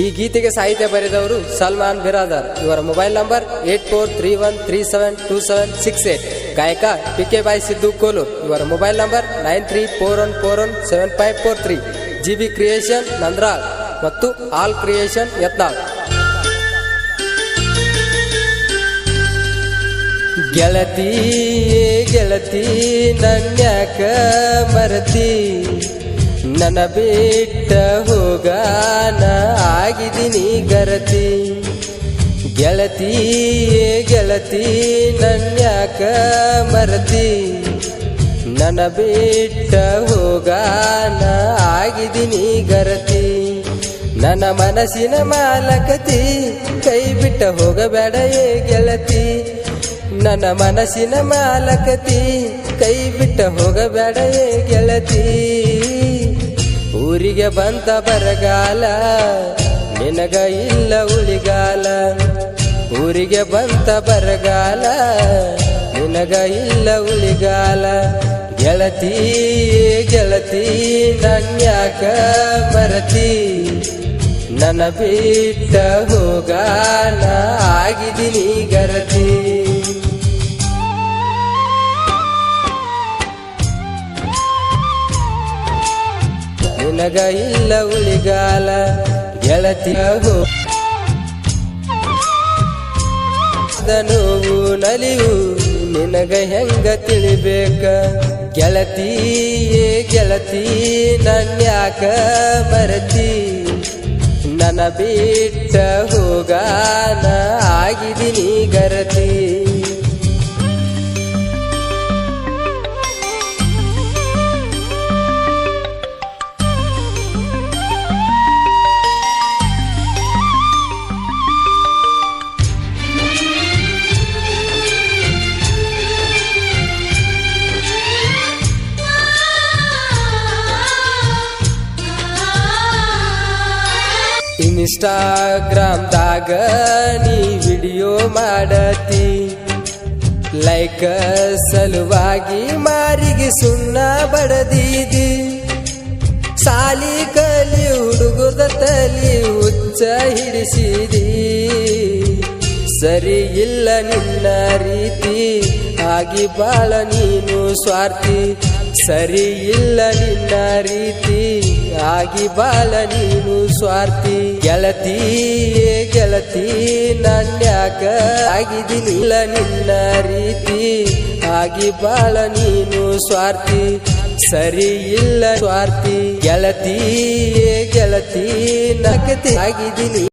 ಈ ಗೀತೆಗೆ ಸಾಹಿತ್ಯ ಬರೆದವರು ಸಲ್ಮಾನ್ ಬಿರಾದರ್. ಇವರ ಮೊಬೈಲ್ ನಂಬರ್ 8431372768. ಗಾಯಕ ಪಿಕೆ ಬಾಯ್ ಸಿದ್ದು ಕೋಲೂರ್. ಇವರ ಮೊಬೈಲ್ ನಂಬರ್ 9341417543. ಜಿಬಿ ಕ್ರಿಯೇಷನ್ ನಂದ್ರಾಳ್ ಮತ್ತು ಆಲ್ ಕ್ರಿಯೇಷನ್ ಯತ್ನಾಳ್. ಗೆಳತಿ ಗೆಳತಿ ನನ್ಯಾಕ ಮರತಿ, ನನ್ನ ಬಿಟ್ಟ ಹೋಗಾನ ಆಗಿದ್ದೀನಿ ಗರತಿ. ಗೆಳತಿ ಗೆಳತಿ ನನ್ಯಾಕ ಮರತಿ, ನನ್ನ ಬಿಟ್ಟ ಹೋಗಾನ ಆಗಿದ್ದೀನಿ ಗರತಿ. ನನ್ನ ಮನಸ್ಸಿನ ಮಾಲಕತಿ, ಕೈ ಬಿಟ್ಟ ಹೋಗಬೇಡ ಏ ಗೆಳತಿ. ನನ್ನ ಮನಸ್ಸಿನ ಮಾಲಕತಿ, ಕೈ ಬಿಟ್ಟ ಹೋಗಬೇಡ ಏ ಗೆಳತಿ. ಊರಿಗೆ ಬಂತ ಬರಗಾಲ, ನಿನಗ ಇಲ್ಲ ಉಳಿಗಾಲ. ಊರಿಗೆ ಬಂತ ಬರಗಾಲ, ನಿನಗ ಇಲ್ಲ ಉಳಿಗಾಲ. ಗೆಳತಿ ಗೆಳತಿ ನನ್ಯಾಕ ಮರತಿ, ನನ್ನ ಬಿಟ್ಟ ಹೋಗಾನ ಆಗಿದ್ದೀನಿ ಗರತಿ. ನಿನಗ ಇಲ್ಲ ಉಳಿಗಾಲ ಗೆಳತಿ. ನೋವು ನಲಿವು ನಿನಗ ಹೆಂಗ ತಿಳಿಬೇಕ ಗೆಳತಿ. ಗೆಳತಿ ನನ್ಯಾಕ ಮರತಿ, ನನ್ನ ಬಿಟ್ಟ ಹೋಗಾನ ಆಗಿದ್ದೀನಿ ಗರತಿ. ಇನ್ಸ್ಟಾಗ್ರಾಮ್ದಾಗ ನೀ ವಿಡಿಯೋ ಮಾಡತಿ, ಲೈಕ್ ಸಲುವಾಗಿ ಮಾರಿಗೆ ಸುಣ್ಣ ಬಡದಿದಿ. ಸಾಲಿ ಕಲಿ ಹುಡುಗದ ತಲಿ ಹುಚ್ಚ ಹಿಡಿಸಿದಿ. ಸರಿ ಇಲ್ಲ ನಿನ್ನ ರೀತಿ, ಆಗಿ ಬಾಳ ನೀನು ಸ್ವಾರ್ಥಿ. ಸರಿ ಇಲ್ಲ ನಿನ್ನ ರೀತಿ, ಆಗಿ ಬಾಳ ನೀನು ಸ್ವಾರ್ಥಿ. ಗೆಳತಿ ಗೆಳತಿ ನನ್ಯಾಕ ಆಗಿದ್ದೀನಿಲ್ಲ ನಿನ್ನ ರೀತಿ, ಆಗಿ ಬಾಳ ನೀನು ಸ್ವಾರ್ಥಿ. ಸರಿ ಇಲ್ಲ ಸ್ವಾರ್ಥಿ. ಗೆಳತಿ ಗೆಳತಿ ನಗತಿ ಆಗಿದ್ದೀನಿ.